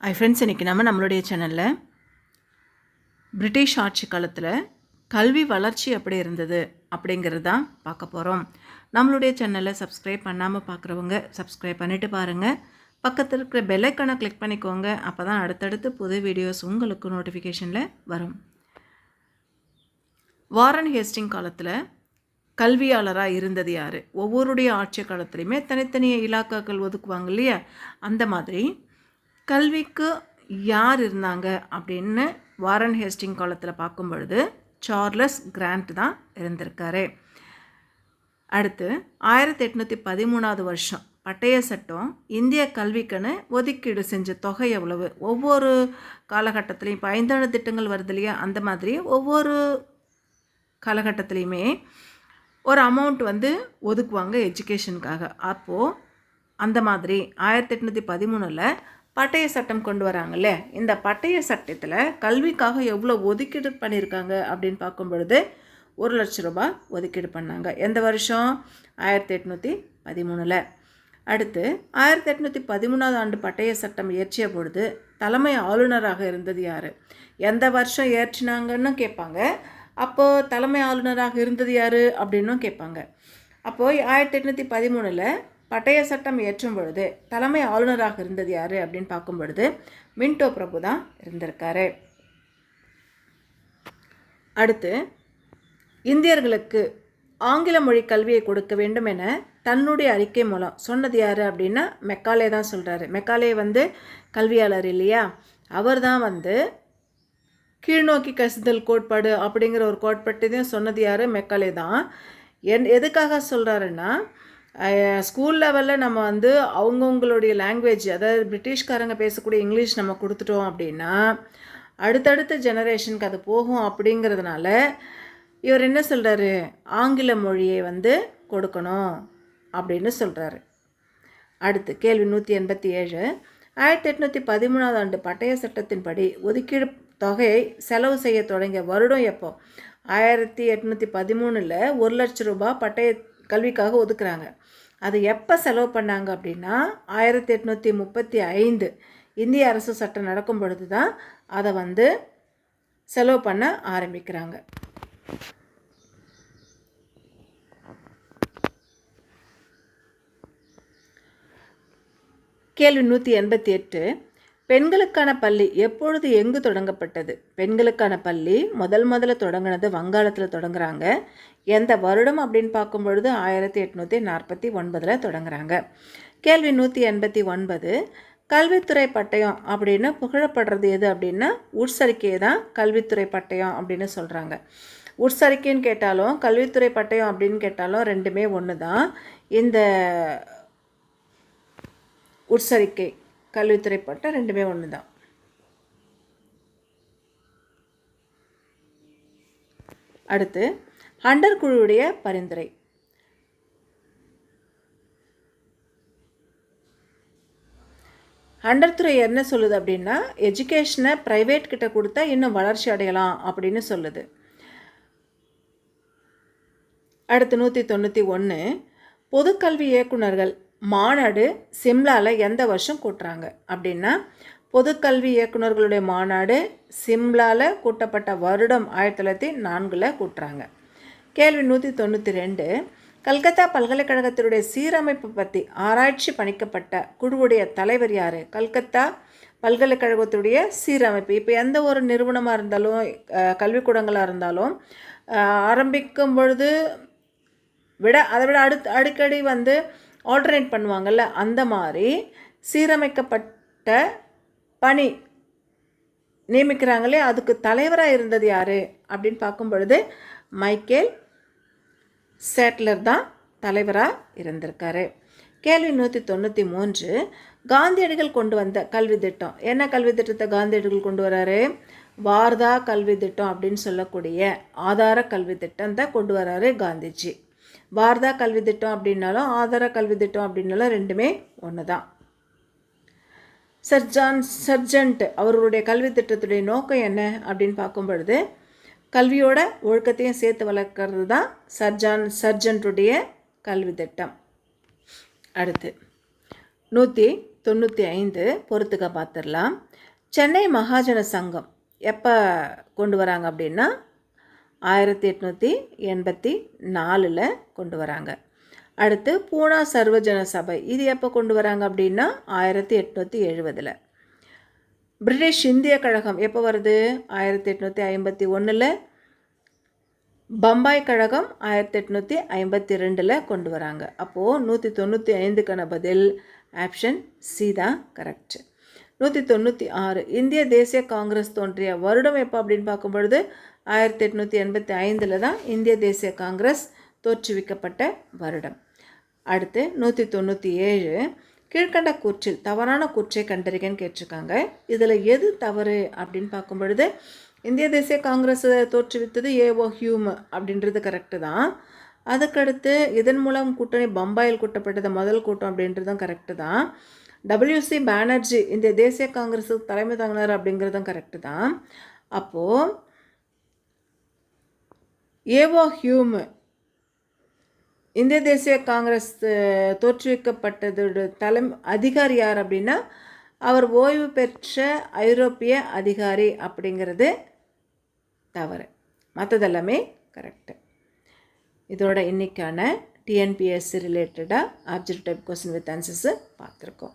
Hi friends, இன்றைக்கி நம்மளுடைய சேனலில் பிரிட்டிஷ் ஆட்சி காலத்தில் கல்வி வளர்ச்சி எப்படி இருந்தது அப்படிங்கிறது தான் பார்க்க போகிறோம். நம்மளுடைய சேனலை சப்ஸ்கிரைப் பண்ணாமல் பார்க்குறவங்க சப்ஸ்கிரைப் பண்ணிவிட்டு பாருங்கள். பக்கத்தில் இருக்கிற பெல் ஐக்கானை கிளிக் பண்ணிக்கோங்க. அப்போ தான் அடுத்தடுத்து புது வீடியோஸ் உங்களுக்கு நோட்டிஃபிகேஷனில் வரும். வாரன் ஹேஸ்டிங் காலத்தில் கல்வியாளராக இருந்தது யார்? ஒவ்வொருடைய ஆட்சி காலத்துலேயுமே தனித்தனிய இலாக்காக்கள் ஒதுக்குவாங்க இல்லையா? அந்த மாதிரி கல்விக்கு யார் இருந்தாங்க அப்படின்னு வாரன் ஹேஸ்டிங் காலத்தில் பார்க்கும் பொழுது சார்லஸ் கிராண்ட் தான் இருந்திருக்காரு. அடுத்து 1813 வருஷம் பட்டய சட்டம் இந்திய கல்விக்குன்னு ஒதுக்கீடு செஞ்ச தொகை எவ்வளவு? ஒவ்வொரு காலகட்டத்திலையும் இப்போ 5 திட்டங்கள் வருது இல்லையா, அந்த மாதிரி ஒவ்வொரு காலகட்டத்துலேயுமே ஒரு அமௌண்ட் ஒதுக்குவாங்க எஜுகேஷனுக்காக. அப்போது அந்த மாதிரி 1813 பட்டய சட்டம் கொண்டு வராங்கல்ல, இந்த பட்டய சட்டத்தில் கல்விக்காக எவ்வளோ ஒதுக்கீடு பண்ணியிருக்காங்க அப்படின்னு பார்க்கும் பொழுது 1 லட்சம் ரூபாய் ஒதுக்கீடு பண்ணாங்க. எந்த வருஷம்? 1813. அடுத்து 1813 ஆண்டு பட்டய சட்டம் இயற்றிய பொழுது தலைமை ஆளுநராக இருந்தது யார்? எந்த வருஷம் இயற்றினாங்கன்னு கேட்பாங்க. அப்போது தலைமை ஆளுநராக இருந்தது யார் அப்படின்னும் கேட்பாங்க. அப்போது 1813 பட்டய சட்டம் இயற்றும் பொழுது தலைமை ஆளுநராக இருந்தது யார் அப்படின்னு பார்க்கும் பொழுது மின்டோ பிரபு தான் இருந்திருக்காரு. அடுத்து இந்தியர்களுக்கு ஆங்கில மொழி கல்வியை கொடுக்க வேண்டும் என தன்னுடைய அறிக்கை மூலம் சொன்னது யார் அப்படின்னா மெக்காலே தான் சொல்கிறாரு. மெக்காலே கல்வியாளர் இல்லையா, அவர் தான் கீழ்நோக்கி கசிதல் கோட்பாடு அப்படிங்கிற ஒரு கோட்பாட்டையும் சொன்னது யார்? மெக்காலே தான். எதுக்காக சொல்கிறாருன்னா, ஸ்கூல் லெவலில் நம்ம அவங்கவுங்களுடைய லாங்குவேஜ், அதாவது பிரிட்டிஷ்காரங்க பேசக்கூடிய இங்கிலீஷ் நம்ம கொடுத்துட்டோம் அப்படின்னா அடுத்தடுத்த ஜெனரேஷனுக்கு அது போகும். அப்படிங்கிறதுனால இவர் என்ன சொல்கிறாரு? ஆங்கில மொழியை கொடுக்கணும் அப்படின்னு சொல்கிறாரு. அடுத்து கேள்வி 187. 1813 ஆண்டு பட்டய சட்டத்தின்படி ஒதுக்கீடு தொகையை செலவு செய்ய தொடங்கிய வருடம் எப்போ? 1813 1 லட்சம் ரூபாய் பட்டய கல்விக்காக ஒதுக்குறாங்க. அது எப்போ செலவு பண்ணாங்க அப்படின்னா 1835 இந்திய அரசு சட்டம் நடக்கும் பொழுது தான் அதை செலவு பண்ண ஆரம்பிக்கிறாங்க. கேள்வி 188. பெண்களுக்கான பள்ளி எப்பொழுது எங்கு தொடங்கப்பட்டது? பெண்களுக்கான பள்ளி முதல்ல தொடங்கினது வங்காளத்தில் தொடங்குறாங்க. எந்த வருடம் அப்படின்னு பார்க்கும் பொழுது 1849 தொடங்குறாங்க. கேள்வி 189. கல்வித்துறை பட்டயம் அப்படின்னு புகழப்படுறது எது அப்படின்னா உட்சரிக்கையை தான் கல்வித்துறை பட்டயம் அப்படின்னு சொல்கிறாங்க. உட்சரிக்கைன்னு கேட்டாலும் கல்வித்துறை பட்டயம் அப்படின்னு கேட்டாலும் ரெண்டுமே ஒன்று தான். இந்த உட்சரிக்கை கல்வித்துறை பட்டம் ரெண்டுமே ஒன்று தான். அடுத்து ஹண்டர் குழுவுடைய பரிந்துரை. ஹண்டர் துறை என்ன சொல்லுது அப்படின்னா எஜுகேஷனை ப்ரைவேட் கிட்ட கொடுத்தா இன்னும் வளர்ச்சி அடையலாம் அப்படின்னு சொல்லுது. அடுத்து 191. பொதுக்கல்வி இயக்குநர்கள் மாநாடு சிம்லாவில் எந்த வருஷம் கூட்டுறாங்க அப்படின்னா பொதுக்கல்வி இயக்குநர்களுடைய மாநாடு சிம்லாவில் கூட்டப்பட்ட வருடம் 1904 கூட்டுறாங்க. கேள்வி 192. கல்கத்தா பல்கலைக்கழகத்தினுடைய சீரமைப்பு பற்றி ஆராய்ச்சி பணிக்கப்பட்ட குழுவுடைய தலைவர் யார்? கல்கத்தா பல்கலைக்கழகத்துடைய சீரமைப்பு. இப்போ எந்த ஒரு நிறுவனமாக இருந்தாலும் கல்விக்கூடங்களாக இருந்தாலும் ஆரம்பிக்கும் பொழுது அதை விட அடிக்கடி ஆல்டர்னேட் பண்ணுவாங்கள்ல, அந்த மாதிரி சீரமைக்கப்பட்ட பணி நியமிக்கிறாங்களே, அதுக்கு தலைவராக இருந்தது யார் அப்படின்னு பார்க்கும் பொழுது மைக்கேல் சேட்லர் தான் தலைவராக இருந்திருக்காரு. கேள்வி 193. காந்தியடிகள் கொண்டு வந்த கல்வி திட்டம். என்ன கல்வி திட்டத்தை காந்தியடிகள் கொண்டு வராரு? வார்தா கல்வி திட்டம் அப்படின்னு சொல்லக்கூடிய ஆதார கல்வி திட்டத்தை கொண்டு வராரு காந்திஜி. வார்தா கல்வி திட்டம் அப்படின்னாலும் ஆதார கல்வி திட்டம் அப்படின்னாலும் ரெண்டுமே ஒன்று தான். சர்ஜன்ட் அவர்களுடைய கல்வி திட்டத்துடைய நோக்கம் என்ன அப்படின்னு பார்க்கும் பொழுது கல்வியோட ஒழுக்கத்தையும் சேர்த்து வளர்க்கறது தான் சர்ஜன்ட்டுடைய கல்வி திட்டம். அடுத்து 195 பொறுத்துக்க பார்த்துடலாம். சென்னை மகாஜன சங்கம் எப்போ கொண்டு வராங்க அப்படின்னா 1884 கொண்டு வராங்க. அடுத்து பூனா சர்வஜன சபை இது எப்போ கொண்டு வராங்க அப்படின்னா 1870. பிரிட்டிஷ் இந்திய கழகம் எப்போ வருது 1851. பம்பாய் கழகம் 1852 கொண்டு வராங்க. அப்போது 195க்கான பதில் ஆப்ஷன் சி தான் கரெக்ட். 196 இந்திய தேசிய காங்கிரஸ் தோன்றிய வருடம் எப்போ அப்படின்னு பார்க்கும்பொழுது 1885 தான் இந்திய தேசிய காங்கிரஸ் தோற்றுவிக்கப்பட்ட வருடம். அடுத்து 197 கீழ்கண்ட கூற்றில் தவறான கூற்றை கண்டறிகன்னு கேட்டிருக்காங்க. இதில் எது தவறு அப்படின்னு பார்க்கும்பொழுது இந்திய தேசிய காங்கிரஸ் தோற்றுவித்தது ஏஓ ஹியூம் அப்படின்றது கரெக்டு தான். அதுக்கடுத்து இதன் மூலம் கூட்டணி பம்பாயில் கூட்டப்பட்டது முதல் கூட்டம் அப்படின்றதும் கரெக்டு தான். WC பானர்ஜி இந்திய தேசிய காங்கிரஸுக்கு தலைமை தாங்கினார் அப்படிங்கிறதும் கரெக்டு தான். அப்போது ஏஓ ஹியூம் இந்திய தேசிய காங்கிரஸ் தோற்றுவிக்கப்பட்டதோட அதிகாரி யார் அப்படின்னா அவர் ஓய்வு பெற்ற ஐரோப்பிய அதிகாரி அப்படிங்கிறது தவறு. மற்றதெல்லாமே கரெக்டு. இதோட இன்னைக்கான டிஎன்பிஎஸ்சி ரிலேட்டடாக objective type question with answers பார்த்துருக்கோம்.